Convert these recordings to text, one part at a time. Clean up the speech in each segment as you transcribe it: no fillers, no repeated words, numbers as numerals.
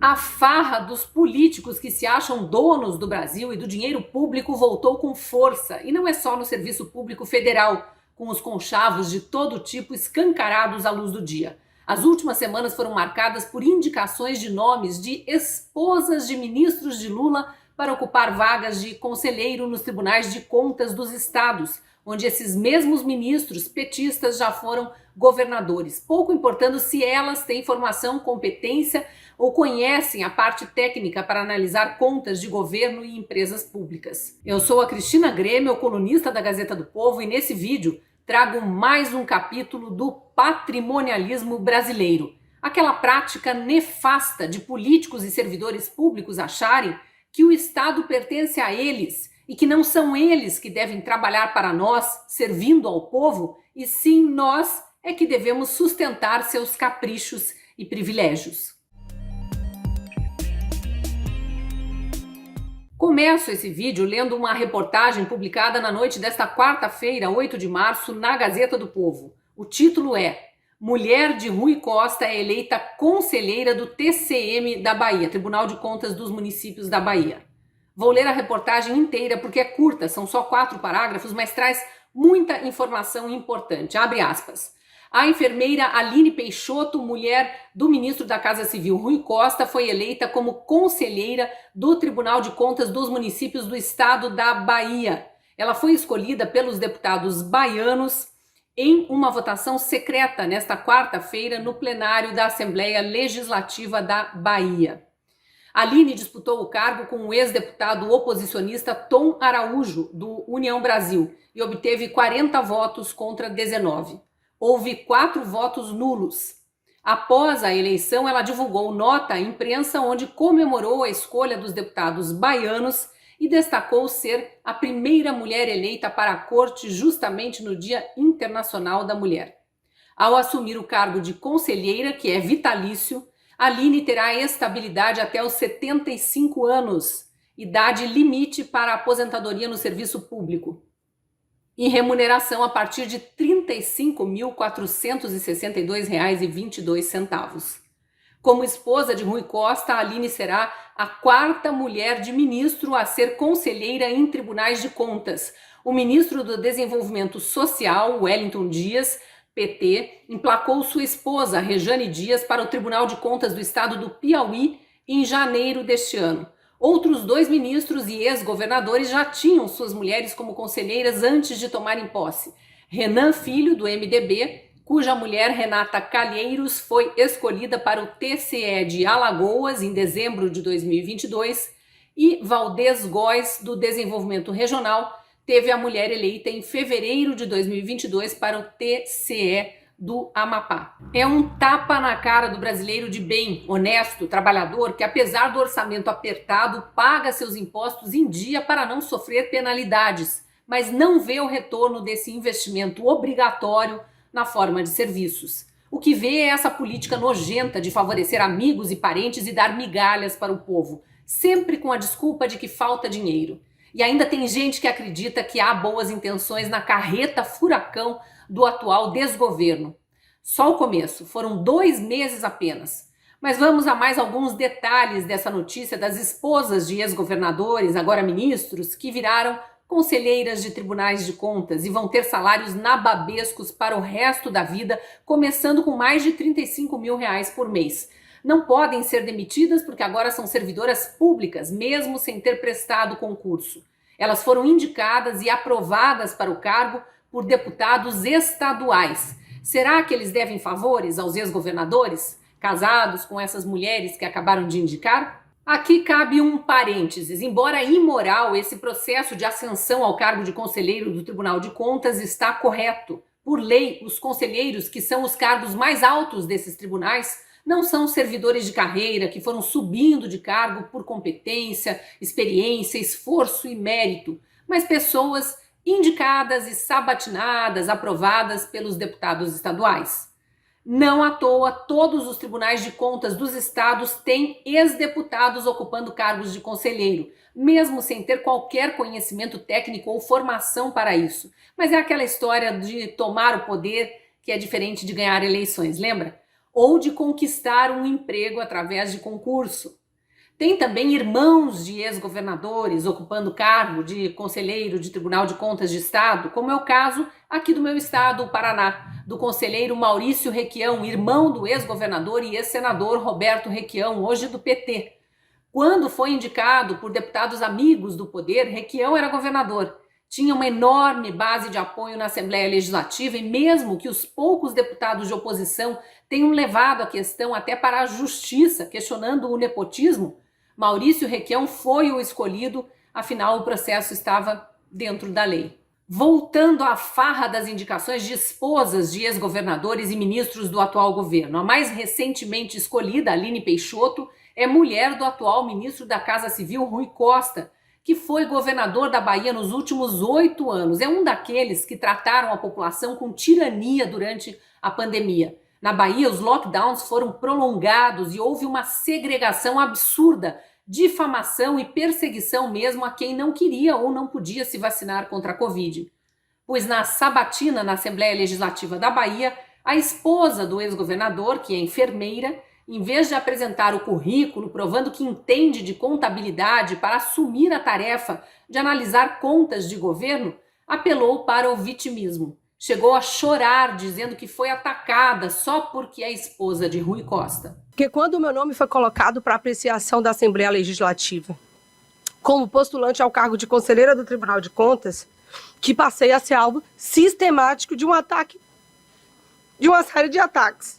A farra dos políticos que se acham donos do Brasil e do dinheiro público voltou com força, e não é só no serviço público federal, com os conchavos de todo tipo escancarados à luz do dia. As últimas semanas foram marcadas por indicações de nomes de esposas de ministros de Lula para ocupar vagas de conselheiro nos tribunais de contas dos estados, onde esses mesmos ministros petistas já foram governadores, pouco importando se elas têm formação, competência ou conhecem a parte técnica para analisar contas de governo e empresas públicas. Eu sou a Cristina Grêmio, colunista da Gazeta do Povo, e nesse vídeo trago mais um capítulo do patrimonialismo brasileiro, aquela prática nefasta de políticos e servidores públicos acharem que o Estado pertence a eles e que não são eles que devem trabalhar para nós, servindo ao povo, e sim nós é que devemos sustentar seus caprichos e privilégios. Começo esse vídeo lendo uma reportagem publicada na noite desta quarta-feira, 8 de março, na Gazeta do Povo. O título é: Mulher de Rui Costa é eleita conselheira do TCM da Bahia, Tribunal de Contas dos Municípios da Bahia. Vou ler a reportagem inteira porque é curta, são só 4 parágrafos, mas traz muita informação importante. Abre aspas. A enfermeira Aline Peixoto, mulher do ministro da Casa Civil Rui Costa, foi eleita como conselheira do Tribunal de Contas dos Municípios do Estado da Bahia. Ela foi escolhida pelos deputados baianos em uma votação secreta nesta quarta-feira no plenário da Assembleia Legislativa da Bahia. Aline disputou o cargo com o ex-deputado oposicionista Tom Araújo, do União Brasil, e obteve 40 votos contra 19. Houve 4 votos nulos. Após a eleição, ela divulgou nota à imprensa onde comemorou a escolha dos deputados baianos e destacou ser a primeira mulher eleita para a corte justamente no Dia Internacional da Mulher. Ao assumir o cargo de conselheira, que é vitalício, Aline terá estabilidade até os 75 anos, idade limite para a aposentadoria no serviço público, e remuneração a partir de R$ 35.462,22. Como esposa de Rui Costa, Aline será a 4ª mulher de ministro a ser conselheira em tribunais de contas. O ministro do Desenvolvimento Social, Wellington Dias, PT, emplacou sua esposa, Rejane Dias, para o Tribunal de Contas do Estado do Piauí em janeiro deste ano. Outros 2 ministros e ex-governadores já tinham suas mulheres como conselheiras antes de tomarem posse. Renan Filho, do MDB, cuja mulher Renata Calheiros foi escolhida para o TCE de Alagoas em dezembro de 2022, e Valdez Góes, do Desenvolvimento Regional, teve a mulher eleita em fevereiro de 2022 para o TCE do Amapá. É um tapa na cara do brasileiro de bem, honesto, trabalhador, que apesar do orçamento apertado, paga seus impostos em dia para não sofrer penalidades, mas não vê o retorno desse investimento obrigatório na forma de serviços. O que vê é essa política nojenta de favorecer amigos e parentes e dar migalhas para o povo, sempre com a desculpa de que falta dinheiro. E ainda tem gente que acredita que há boas intenções na carreta furacão do atual desgoverno. Só o começo, foram 2 meses apenas. Mas vamos a mais alguns detalhes dessa notícia das esposas de ex-governadores, agora ministros, que viraram conselheiras de tribunais de contas e vão ter salários nababescos para o resto da vida, começando com mais de R$ 35 mil por mês. Não podem ser demitidas porque agora são servidoras públicas, mesmo sem ter prestado concurso. Elas foram indicadas e aprovadas para o cargo por deputados estaduais. Será que eles devem favores aos ex-governadores, casados com essas mulheres que acabaram de indicar? Aqui cabe um parênteses. Embora imoral, esse processo de ascensão ao cargo de conselheiro do Tribunal de Contas está correto. Por lei, os conselheiros, que são os cargos mais altos desses tribunais, não são servidores de carreira que foram subindo de cargo por competência, experiência, esforço e mérito, mas pessoas indicadas e sabatinadas, aprovadas pelos deputados estaduais. Não à toa, todos os tribunais de contas dos estados têm ex-deputados ocupando cargos de conselheiro, mesmo sem ter qualquer conhecimento técnico ou formação para isso. Mas é aquela história de tomar o poder que é diferente de ganhar eleições, lembra? ou de conquistar um emprego através de concurso. Tem também irmãos de ex-governadores ocupando cargo de conselheiro de Tribunal de Contas de Estado, como é o caso aqui do meu estado, o Paraná, do conselheiro Maurício Requião, irmão do ex-governador e ex-senador Roberto Requião, hoje do PT. Quando foi indicado por deputados amigos do poder, Requião era governador. Tinha uma enorme base de apoio na Assembleia Legislativa e mesmo que os poucos deputados de oposição tenham levado a questão até para a justiça, questionando o nepotismo, Maurício Requião foi o escolhido, afinal o processo estava dentro da lei. Voltando à farra das indicações de esposas de ex-governadores e ministros do atual governo, a mais recentemente escolhida, Aline Peixoto, é mulher do atual ministro da Casa Civil, Rui Costa, que foi governador da Bahia nos últimos 8 anos. É um daqueles que trataram a população com tirania durante a pandemia. Na Bahia, os lockdowns foram prolongados e houve uma segregação absurda, difamação e perseguição mesmo a quem não queria ou não podia se vacinar contra a Covid. Pois na sabatina na Assembleia Legislativa da Bahia, a esposa do ex-governador, que é enfermeira, em vez de apresentar o currículo provando que entende de contabilidade para assumir a tarefa de analisar contas de governo, apelou para o vitimismo. Chegou a chorar dizendo que foi atacada só porque é esposa de Rui Costa. Porque quando o meu nome foi colocado para apreciação da Assembleia Legislativa como postulante ao cargo de conselheira do Tribunal de Contas, que passei a ser alvo sistemático de um ataque, de uma série de ataques.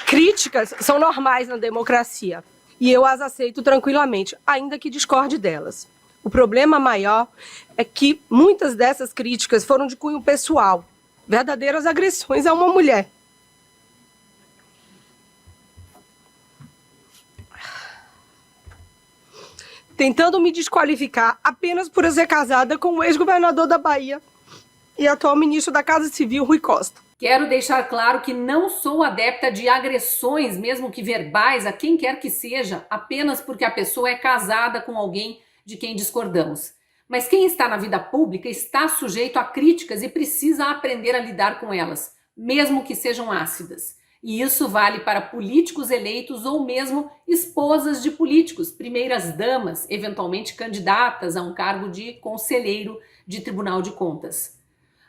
Críticas são normais na democracia e eu as aceito tranquilamente, ainda que discorde delas. O problema maior é que muitas dessas críticas foram de cunho pessoal, verdadeiras agressões a uma mulher. Tentando me desqualificar apenas por eu ser casada com o ex-governador da Bahia e atual ministro da Casa Civil, Rui Costa. Quero deixar claro que não sou adepta de agressões, mesmo que verbais, a quem quer que seja, apenas porque a pessoa é casada com alguém de quem discordamos. Mas quem está na vida pública está sujeito a críticas e precisa aprender a lidar com elas, mesmo que sejam ácidas. E isso vale para políticos eleitos ou mesmo esposas de políticos, primeiras damas, eventualmente candidatas a um cargo de conselheiro de Tribunal de Contas.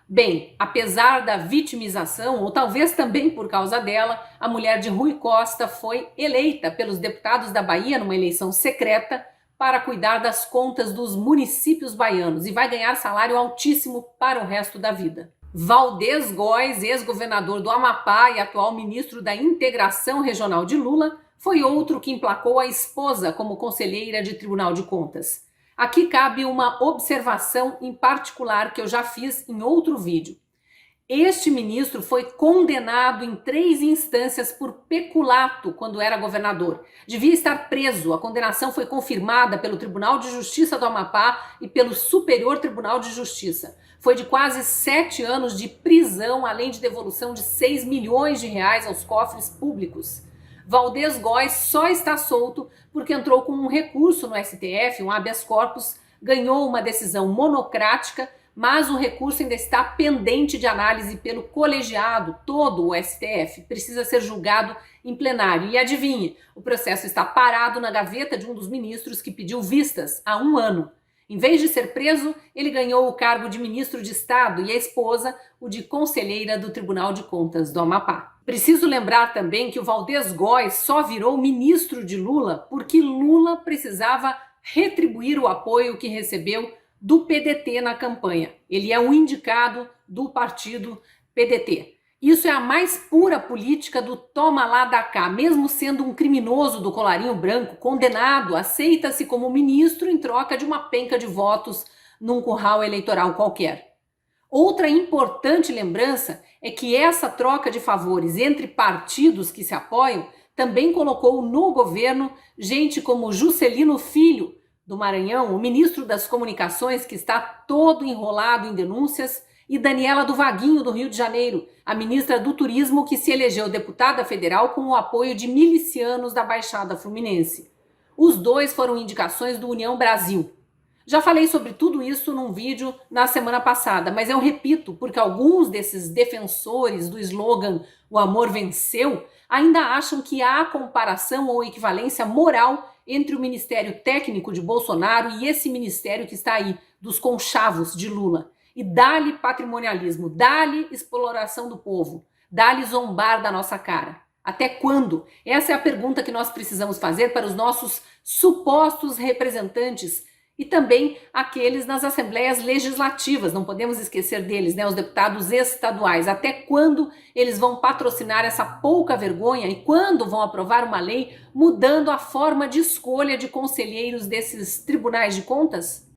Bem, apesar da vitimização, ou talvez também por causa dela, a mulher de Rui Costa foi eleita pelos deputados da Bahia numa eleição secreta para cuidar das contas dos municípios baianos e vai ganhar salário altíssimo para o resto da vida. Valdez Góes, ex-governador do Amapá e atual ministro da Integração Regional de Lula, foi outro que emplacou a esposa como conselheira de Tribunal de Contas. Aqui cabe uma observação em particular que eu já fiz em outro vídeo. Este ministro foi condenado em 3 instâncias por peculato quando era governador. Devia estar preso. A condenação foi confirmada pelo Tribunal de Justiça do Amapá e pelo Superior Tribunal de Justiça. Foi de quase 7 anos de prisão, além de devolução de 6 milhões de reais aos cofres públicos. Valdez Góes só está solto porque entrou com um recurso no STF, um habeas corpus, ganhou uma decisão monocrática, mas o recurso ainda está pendente de análise pelo colegiado, todo o STF, precisa ser julgado em plenário. E adivinhe, o processo está parado na gaveta de um dos ministros que pediu vistas há 1 ano. Em vez de ser preso, ele ganhou o cargo de ministro de Estado e a esposa o de conselheira do Tribunal de Contas do Amapá. Preciso lembrar também que o Valdez Góes só virou ministro de Lula porque Lula precisava retribuir o apoio que recebeu do PDT na campanha. Ele é um indicado do partido PDT. Isso é a mais pura política do toma lá da cá. Mesmo sendo um criminoso do colarinho branco, condenado, aceita-se como ministro em troca de uma penca de votos num curral eleitoral qualquer. Outra importante lembrança é que essa troca de favores entre partidos que se apoiam também colocou no governo gente como Juscelino Filho, do Maranhão, o ministro das Comunicações, que está todo enrolado em denúncias, e Daniela do Vaguinho, do Rio de Janeiro, a ministra do Turismo, que se elegeu deputada federal com o apoio de milicianos da Baixada Fluminense. Os dois foram indicações do União Brasil. Já falei sobre tudo isso num vídeo na semana passada, mas eu repito porque alguns desses defensores do slogan "O amor venceu" ainda acham que há comparação ou equivalência moral entre o Ministério Técnico de Bolsonaro e esse ministério que está aí, dos conchavos de Lula. E dá-lhe patrimonialismo, dá-lhe exploração do povo, dá-lhe zombar da nossa cara. Até quando? Essa é a pergunta que nós precisamos fazer para os nossos supostos representantes e também aqueles nas assembleias legislativas, não podemos esquecer deles, né, os deputados estaduais. Até quando eles vão patrocinar essa pouca vergonha e quando vão aprovar uma lei mudando a forma de escolha de conselheiros desses tribunais de contas?